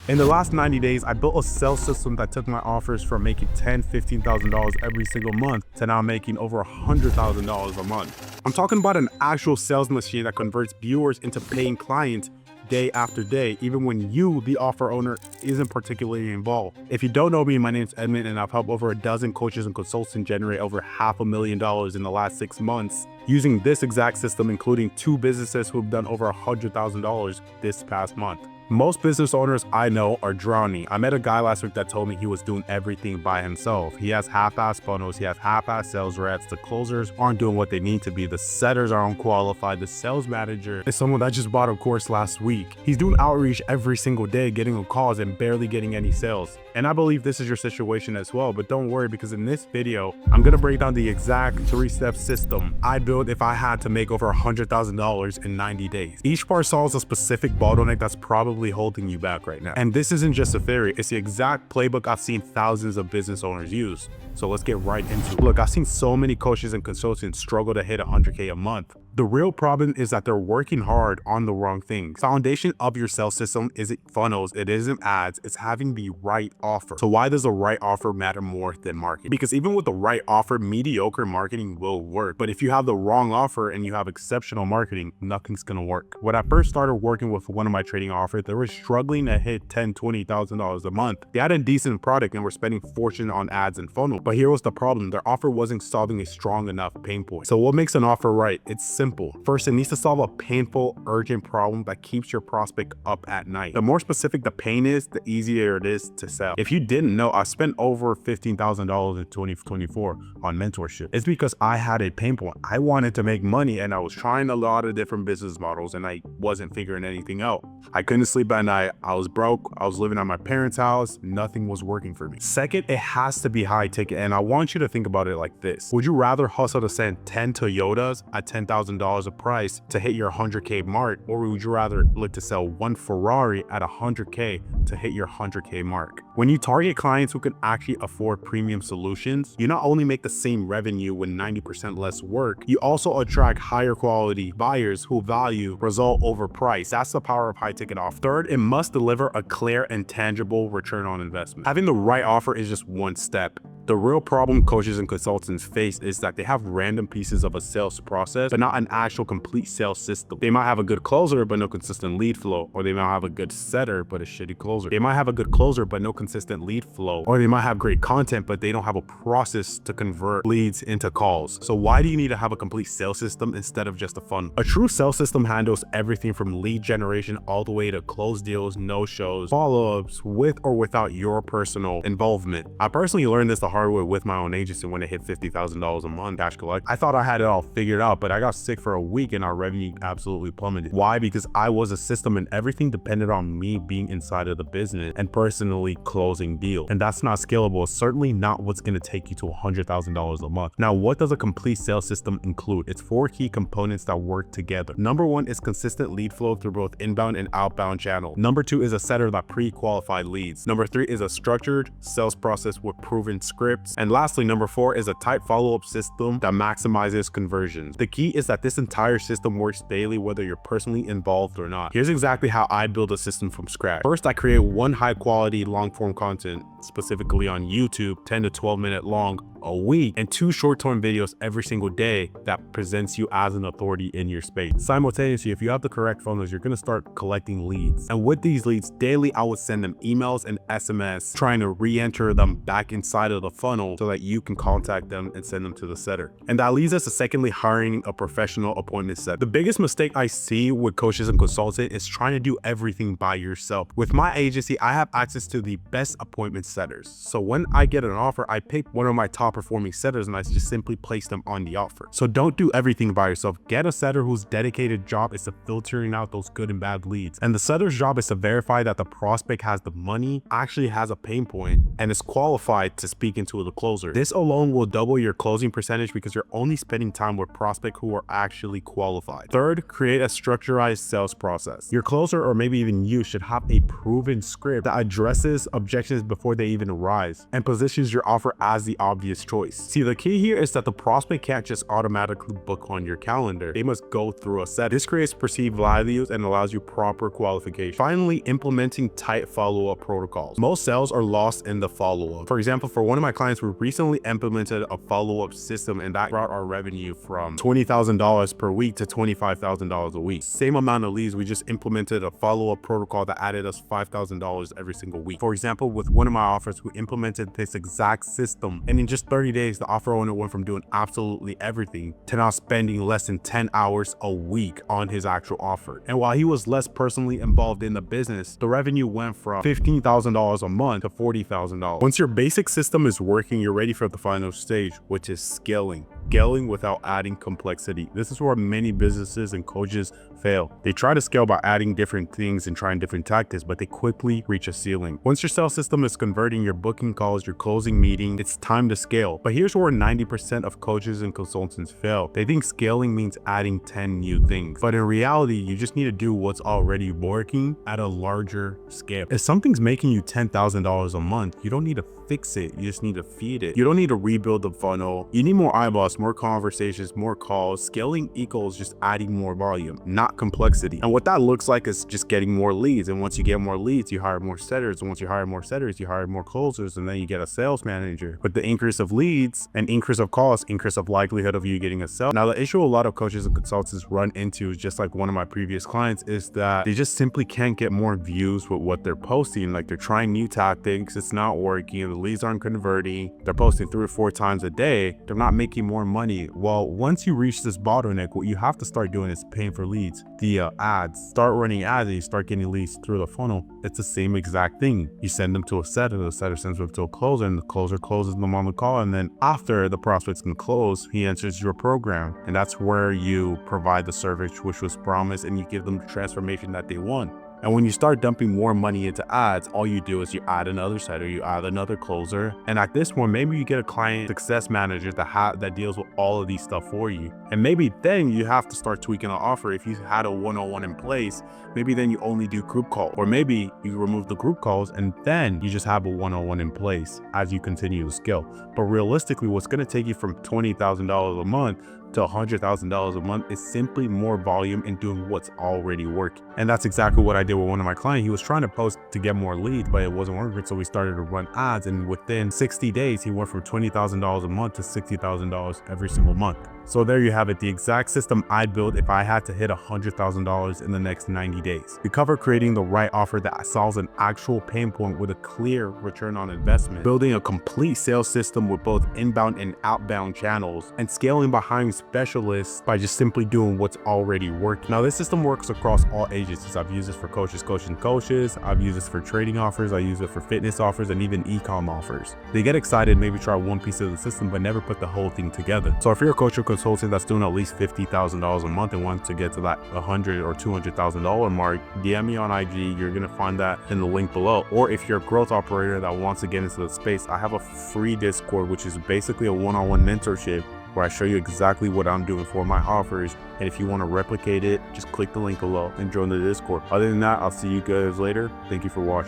In the last 90 days, I built a sales system that took my offers from making $10,000, $15,000 every single month to now making over $100,000 a month. I'm talking about an actual sales machine that converts viewers into paying clients day after day, even when you, the offer owner, isn't particularly involved. If you don't know me, my name's Edmund, and I've helped over a dozen coaches and consultants generate over $500,000 in the last 6 months using this exact system, including 2 businesses who've done over $100,000 this past month. Most business owners I know are drowning. I met a guy last week that told me he was doing everything by himself. He has half-ass funnels, he has half-ass sales reps, the closers aren't doing what they need to be, the setters are unqualified, the sales manager is someone that just bought a course last week. He's doing outreach every single day, getting on calls and barely getting any sales. And I believe this is your situation as well, but don't worry, because in this video, I'm gonna break down the exact 3-step system I'd build if I had to make over $100,000 in 90 days. Each part solves a specific bottleneck that's probably holding you back right now. And this isn't just a theory, it's the exact playbook I've seen thousands of business owners use. So let's get right into it. Look, I've seen so many coaches and consultants struggle to hit 100K a month. The real problem is that they're working hard on the wrong things. Foundation of your sales system isn't funnels, it isn't ads, it's having the right offer. So why does the right offer matter more than marketing? Because even with the right offer, mediocre marketing will work. But if you have the wrong offer and you have exceptional marketing, nothing's gonna work. When I first started working with one of my trading offers, they were struggling to hit $10,000, $20,000 a month. They had a decent product and were spending fortune on ads and funnel. But here was the problem, their offer wasn't solving a strong enough pain point. So what makes an offer right? It's simple. First, it needs to solve a painful, urgent problem that keeps your prospect up at night. The more specific the pain is, the easier it is to sell. If you didn't know, I spent over $15,000 in 2024 on mentorship. It's because I had a pain point. I wanted to make money and I was trying a lot of different business models and I wasn't figuring anything out. I couldn't sleep at night. I was broke. I was living at my parents' house. Nothing was working for me. Second, it has to be high ticket. And I want you to think about it like this. Would you rather hustle to send 10 Toyotas at $10,000 a price to hit your 100K mark, or would you rather look to sell 1 Ferrari at 100K to hit your 100K mark? When you target clients who can actually afford premium solutions, you not only make the same revenue with 90% less work, you also attract higher quality buyers who value result over price. That's the power of high ticket offer. Third, it must deliver a clear and tangible return on investment. Having the right offer is just one step. The real problem coaches and consultants face is that they have random pieces of a sales process, but not an actual complete sales system. They might have a good closer, but no consistent lead flow, or they might have a good setter, but a shitty closer. They might have a good closer, but no consistent lead flow, or they might have great content, but they don't have a process to convert leads into calls. So why do you need to have a complete sales system instead of just a funnel? A true sales system handles everything from lead generation all the way to close deals, no-shows, follow-ups, with or without your personal involvement. I personally learned this the hard way with my own agency when it hit $50,000 a month cash collect. I thought I had it all figured out, but I got sick for a week and our revenue absolutely plummeted. Why? Because I was a system and everything depended on me being inside of the business and personally closing deals. And that's not scalable. It's certainly not what's going to take you to $100,000 a month. Now, what does a complete sales system include? It's 4 key components that work together. Number 1 is consistent lead flow through both inbound and outbound channels. Number 2 is a setter that pre-qualified leads. Number 3 is a structured sales process with proven scripts. And lastly, number 4 is a tight follow-up system that maximizes conversions. The key is that this entire system works daily whether you're personally involved or not. Here's exactly how I build a system from scratch. First, I create 1 high-quality long-form content, specifically on YouTube, 10 to 12 minute long a week, and 2 short-term videos every single day that presents you as an authority in your space. Simultaneously, if you have the correct funnels, you're going to start collecting leads. And with these leads, daily I would send them emails and SMS trying to re-enter them back inside of the funnel so that you can contact them and send them to the setter. And that leads us to secondly hiring a professional appointment setter. The biggest mistake I see with coaches and consultants is trying to do everything by yourself. With my agency, I have access to the best appointment setters. So when I get an offer, I pick one of my top performing setters and I just simply place them on the offer. So don't do everything by yourself. Get a setter whose dedicated job is to filtering out those good and bad leads. And the setter's job is to verify that the prospect has the money, actually has a pain point, and is qualified to speak into the closer. This alone will double your closing percentage because you're only spending time with prospects who are actually qualified. Third, create a structured sales process. Your closer, or maybe even you, should have a proven script that addresses objections before they even rise, and positions your offer as the obvious choice. See, the key here is that the prospect can't just automatically book on your calendar. They must go through a set. This creates perceived values and allows you proper qualification. Finally, implementing tight follow-up protocols. Most sales are lost in the follow-up. For example, for one of my clients, we recently implemented a follow-up system, and that brought our revenue from $20,000 per week to $25,000 a week. Same amount of leads, we just implemented a follow-up protocol that added us $5,000 every single week. For example, with one of my offers, we implemented this exact system, and in just 30 days, the offer owner went from doing absolutely everything to now spending less than 10 hours a week on his actual offer. And while he was less personally involved in the business, the revenue went from $15,000 a month to $40,000. Once your basic system is working, you're ready for the final stage, which is scaling. Scaling without adding complexity. This is where many businesses and coaches fail. They try to scale by adding different things and trying different tactics, but they quickly reach a ceiling. Once your sales system is converting, your booking calls, your closing meeting, it's time to scale. But here's where 90% of coaches and consultants fail. They think scaling means adding 10 new things. But in reality, you just need to do what's already working at a larger scale. If something's making you $10,000 a month, you don't need to fix it. You just need to feed it. You don't need to rebuild the funnel. You need more eyeballs, more conversations, more calls. Scaling equals just adding more volume, not complexity. And what that looks like is just getting more leads. And once you get more leads, you hire more setters. And once you hire more setters, you hire more closers, and then you get a sales manager. With the increase of leads and increase of costs, increase of likelihood of you getting a sale. Now, the issue a lot of coaches and consultants run into, just like one of my previous clients, is that they just simply can't get more views with what they're posting. Like, they're trying new tactics, it's not working, the leads aren't converting, they're posting 3 or 4 times a day, they're not making more money. Well, once you reach this bottleneck, what you have to start doing is paying for leads via ads. Start running ads and you start getting leads through the funnel. It's the same exact thing. You send them to a setter, the setter sends them to a closer, and the closer closes them on the call, and then after the prospects can close, he enters your program, and that's where you provide the service which was promised, and you give them the transformation that they want. And when you start dumping more money into ads, all you do is you add another setter, you add another closer. And at this point, maybe you get a client success manager that deals with all of these stuff for you. And maybe then you have to start tweaking an offer. If you had a one-on-one in place, maybe then you only do group calls, or maybe you remove the group calls and then you just have a one-on-one in place as you continue to scale. But realistically, what's going to take you from $20,000 a month to $100,000 a month is simply more volume and doing what's already working. And that's exactly what I did with one of my clients. He was trying to post to get more leads, but it wasn't working. So we started to run ads, and within 60 days, he went from $20,000 a month to $60,000 every single month. So there you have it, the exact system I'd build if I had to hit $100,000 in the next 90 days. We cover creating the right offer that solves an actual pain point with a clear return on investment, building a complete sales system with both inbound and outbound channels, and scaling behind specialists by just simply doing what's already working. Now, this system works across all agencies. I've used this for coaches coaching coaches. I've used this for trading offers. I use it for fitness offers and even e-com offers. They get excited, maybe try one piece of the system, but never put the whole thing together. So if you're a coach or consultant that's doing at least $50,000 a month and wants to get to that $100,000 or $200,000 mark, DM me on IG. You're gonna find that in the link below. Or if you're a growth operator that wants to get into the space, I have a free Discord, which is basically a one-on-one mentorship where I show you exactly what I'm doing for my offers. And if you want to replicate it, just click the link below and join the Discord. Other than that, I'll see you guys later. Thank you for watching.